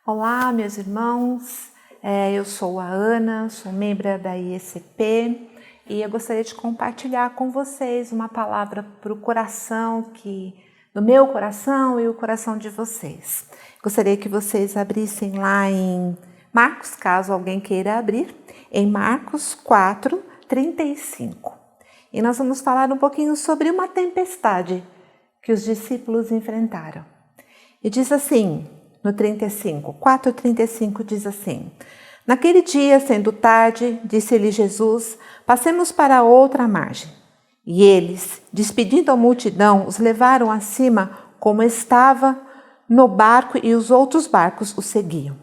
Olá, meus irmãos, eu sou a Ana, sou membro da IECP e eu gostaria de compartilhar com vocês uma palavra para o coração, do meu coração e o coração de vocês. Gostaria que vocês abrissem lá em Marcos, caso alguém queira abrir, em Marcos 4:35. E nós vamos falar um pouquinho sobre uma tempestade que os discípulos enfrentaram. E diz assim, no 4:35 diz assim: Naquele dia, sendo tarde, disse-lhe Jesus, passemos para outra margem. E eles, despedindo a multidão, os levaram acima como estava no barco e os outros barcos o seguiam.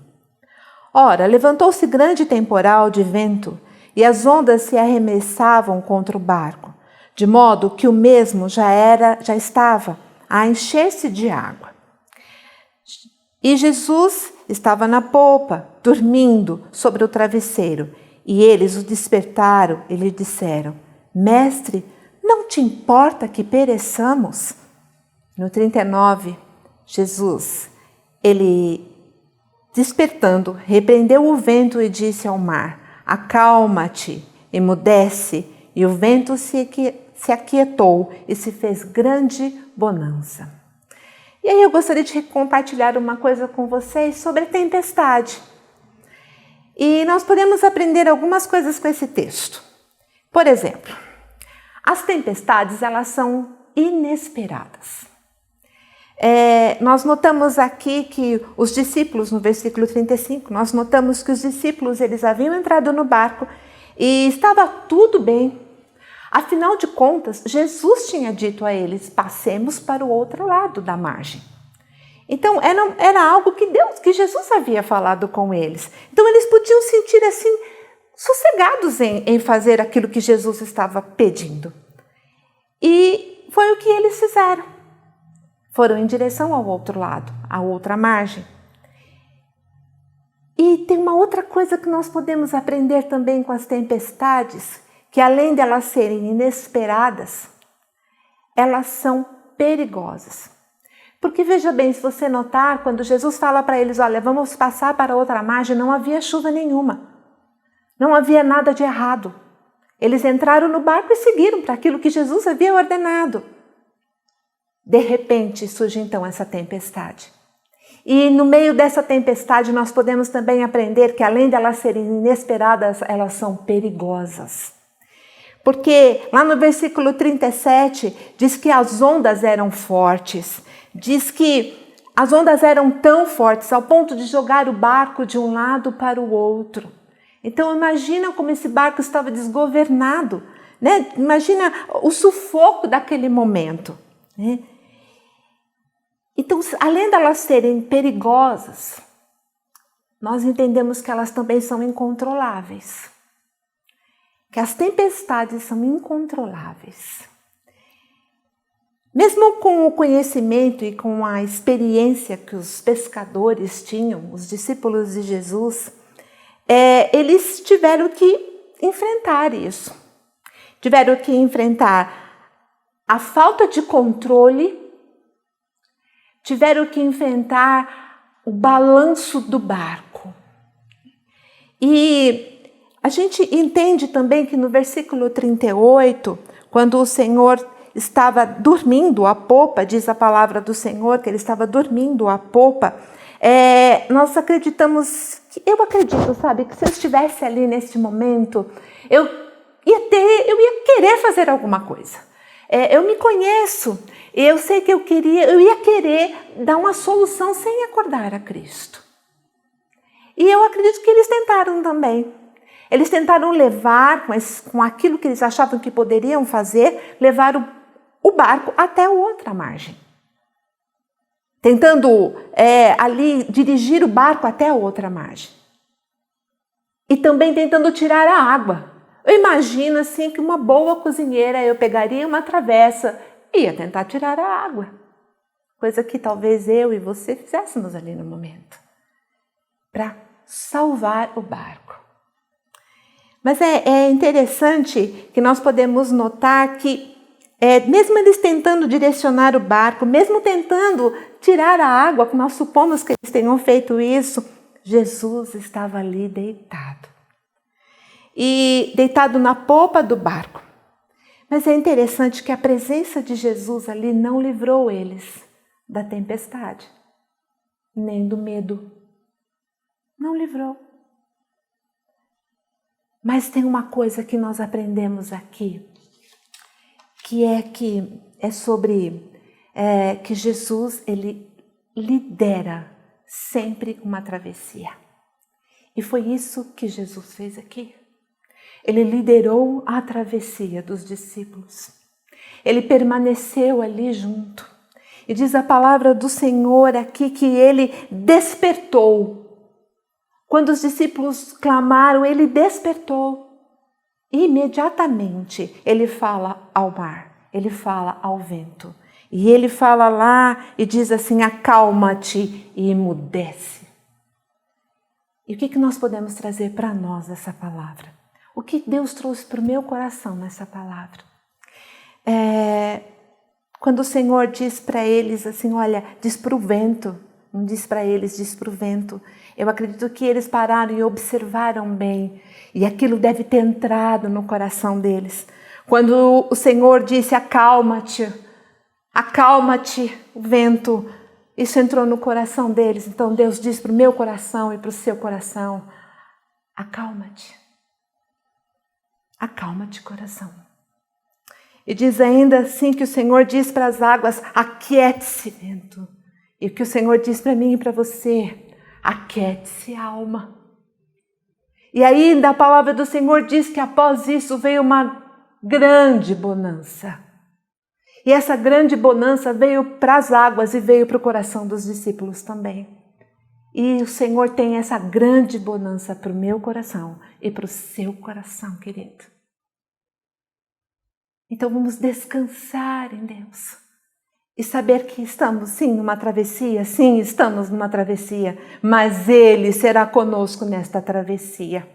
Ora, levantou-se grande temporal de vento e as ondas se arremessavam contra o barco, de modo que o mesmo já estava a encher-se de água. E Jesus estava na polpa, dormindo sobre o travesseiro. E eles o despertaram e lhe disseram: Mestre, não te importa que pereçamos? No 39, Jesus, ele despertando, repreendeu o vento e disse ao mar: Acalma-te, emudece. E o vento se aquietou e se fez grande bonança. E aí eu gostaria de compartilhar uma coisa com vocês sobre a tempestade. E nós podemos aprender algumas coisas com esse texto. Por exemplo, as tempestades, elas são inesperadas. Nós notamos aqui que os discípulos, no versículo 35, nós notamos que os discípulos, eles haviam entrado no barco e estava tudo bem. Afinal de contas, Jesus tinha dito a eles, passemos para o outro lado da margem. Então, era algo que Jesus havia falado com eles. Então, eles podiam sentir assim, sossegados em fazer aquilo que Jesus estava pedindo. E foi o que eles fizeram. Foram em direção ao outro lado, à outra margem. E tem uma outra coisa que nós podemos aprender também com as tempestades, que além de elas serem inesperadas, elas são perigosas. Porque veja bem, se você notar, quando Jesus fala para eles, olha, vamos passar para outra margem, não havia chuva nenhuma. Não havia nada de errado. Eles entraram no barco e seguiram para aquilo que Jesus havia ordenado. De repente surge então essa tempestade. E no meio dessa tempestade nós podemos também aprender que além de elas serem inesperadas, elas são perigosas. Porque lá no versículo 37 diz que as ondas eram fortes, diz que as ondas eram tão fortes ao ponto de jogar o barco de um lado para o outro. Então imagina como esse barco estava desgovernado, né? Imagina o sufoco daquele momento, né? Então, além de elas serem perigosas, nós entendemos que elas também são incontroláveis. Que as tempestades são incontroláveis. Mesmo com o conhecimento e com a experiência que os pescadores tinham, os discípulos de Jesus, eles tiveram que enfrentar isso. Tiveram que enfrentar a falta de controle, tiveram que enfrentar o balanço do barco. E a gente entende também que no versículo 38, quando o Senhor estava dormindo à popa, diz a palavra do Senhor que ele estava dormindo à popa, nós acreditamos, eu acredito, sabe, que se eu estivesse ali neste momento, eu ia querer fazer alguma coisa. Eu me conheço, eu sei que eu ia querer dar uma solução sem acordar a Cristo. E eu acredito que eles tentaram também. Eles tentaram levar, com aquilo que eles achavam que poderiam fazer, levar o barco até a outra margem. Tentando ali dirigir o barco até a outra margem. E também tentando tirar a água. Eu imagino assim que uma boa cozinheira, eu pegaria uma travessa e ia tentar tirar a água. Coisa que talvez eu e você fizéssemos ali no momento. Para salvar o barco. Mas é interessante que nós podemos notar que, mesmo eles tentando direcionar o barco, mesmo tentando tirar a água, que nós supomos que eles tenham feito isso, Jesus estava ali deitado. E deitado na popa do barco. Mas é interessante que a presença de Jesus ali não livrou eles da tempestade, nem do medo. Não livrou. Mas tem uma coisa que nós aprendemos aqui, que é sobre que Jesus, ele lidera sempre uma travessia. E foi isso que Jesus fez aqui. Ele liderou a travessia dos discípulos. Ele permaneceu ali junto. E diz a palavra do Senhor aqui que ele despertou. Quando os discípulos clamaram, ele despertou. Imediatamente ele fala ao mar, ele fala ao vento. E ele fala lá e diz assim: acalma-te e emudece. E o que nós podemos trazer para nós essa palavra? O que Deus trouxe para o meu coração nessa palavra? Quando o Senhor diz para eles assim, olha, diz para o vento, não diz para eles, diz para o vento. Eu acredito que eles pararam e observaram bem. E aquilo deve ter entrado no coração deles. Quando o Senhor disse, acalma-te, acalma-te, o vento, isso entrou no coração deles. Então Deus diz para o meu coração e para o seu coração, acalma-te. Acalma-te, coração. E diz ainda assim que o Senhor diz para as águas, aquiete-se, vento. E o que o Senhor diz para mim e para você, aquiete-se, alma. E ainda a palavra do Senhor diz que após isso veio uma grande bonança. E essa grande bonança veio para as águas e veio para o coração dos discípulos também. E o Senhor tem essa grande bonança para o meu coração e para o seu coração, querido. Então vamos descansar em Deus e saber que estamos sim numa travessia, sim, estamos numa travessia, mas Ele será conosco nesta travessia.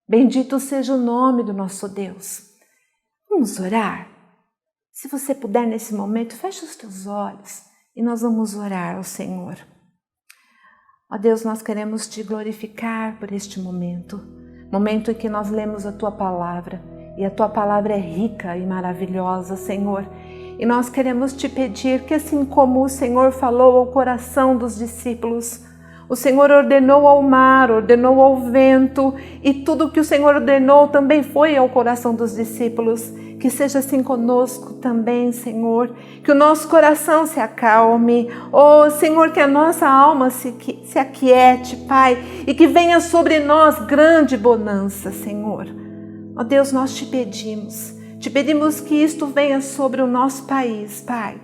Bendito seja o nome do nosso Deus. Vamos orar? Se você puder nesse momento, feche os teus olhos e nós vamos orar ao Senhor. Ó Deus, nós queremos Te glorificar por este momento em que nós lemos a Tua palavra. E a Tua palavra é rica e maravilhosa, Senhor. E nós queremos Te pedir que assim como o Senhor falou ao coração dos discípulos, o Senhor ordenou ao mar, ordenou ao vento, e tudo que o Senhor ordenou também foi ao coração dos discípulos. Que seja assim conosco também, Senhor. Que o nosso coração se acalme. Oh, Senhor, que a nossa alma se aquiete, Pai, e que venha sobre nós grande bonança, Senhor. Ó Deus, nós Te pedimos que isto venha sobre o nosso país, Pai,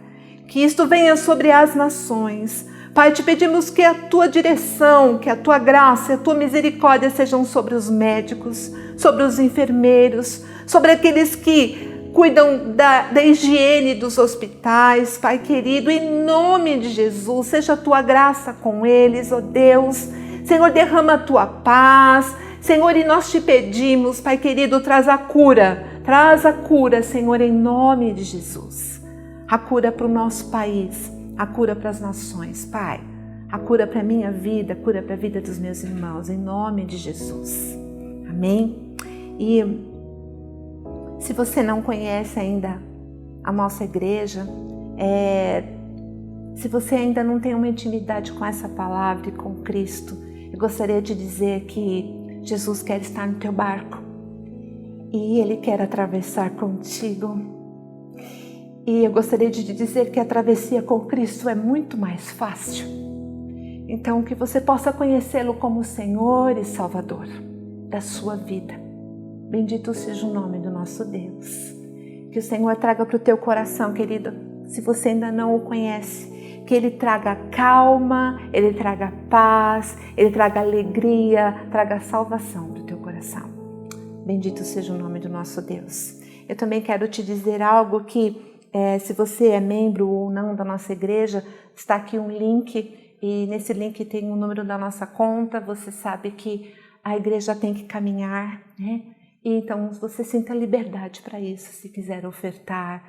que isto venha sobre as nações. Pai, Te pedimos que a Tua direção, que a Tua graça e a Tua misericórdia sejam sobre os médicos, sobre os enfermeiros, sobre aqueles que cuidam da higiene dos hospitais, Pai querido, em nome de Jesus, seja a Tua graça com eles, ó Deus. Senhor, derrama a Tua paz, Senhor, e nós Te pedimos, Pai querido, traz a cura, Senhor, em nome de Jesus. A cura para o nosso país, a cura para as nações, Pai. A cura para a minha vida, a cura para a vida dos meus irmãos, em nome de Jesus. Amém? E se você não conhece ainda a nossa igreja, se você ainda não tem uma intimidade com essa palavra e com Cristo, eu gostaria de dizer que Jesus quer estar no teu barco e Ele quer atravessar contigo. E eu gostaria de dizer que a travessia com Cristo é muito mais fácil. Então, que você possa conhecê-lo como Senhor e Salvador da sua vida. Bendito seja o nome do nosso Deus. Que o Senhor traga para o teu coração, querido, se você ainda não o conhece, que Ele traga calma, Ele traga paz, Ele traga alegria, traga salvação para o teu coração. Bendito seja o nome do nosso Deus. Eu também quero te dizer algo que, se você é membro ou não da nossa igreja, está aqui um link e nesse link tem o número da nossa conta. Você sabe que a igreja tem que caminhar, né? E então você sinta liberdade para isso, se quiser ofertar,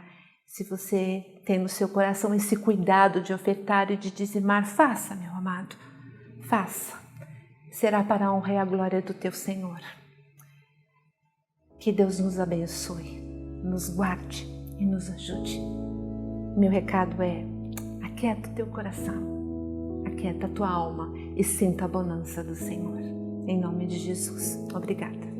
se você tem no seu coração esse cuidado de ofertar e de dizimar, faça, meu amado, faça. será para a honra e a glória do teu Senhor. Que Deus nos abençoe, nos guarde e nos ajude. Meu recado é: aquieta o teu coração, aquieta a tua alma e sinta a bonança do Senhor. Em nome de Jesus. Obrigada.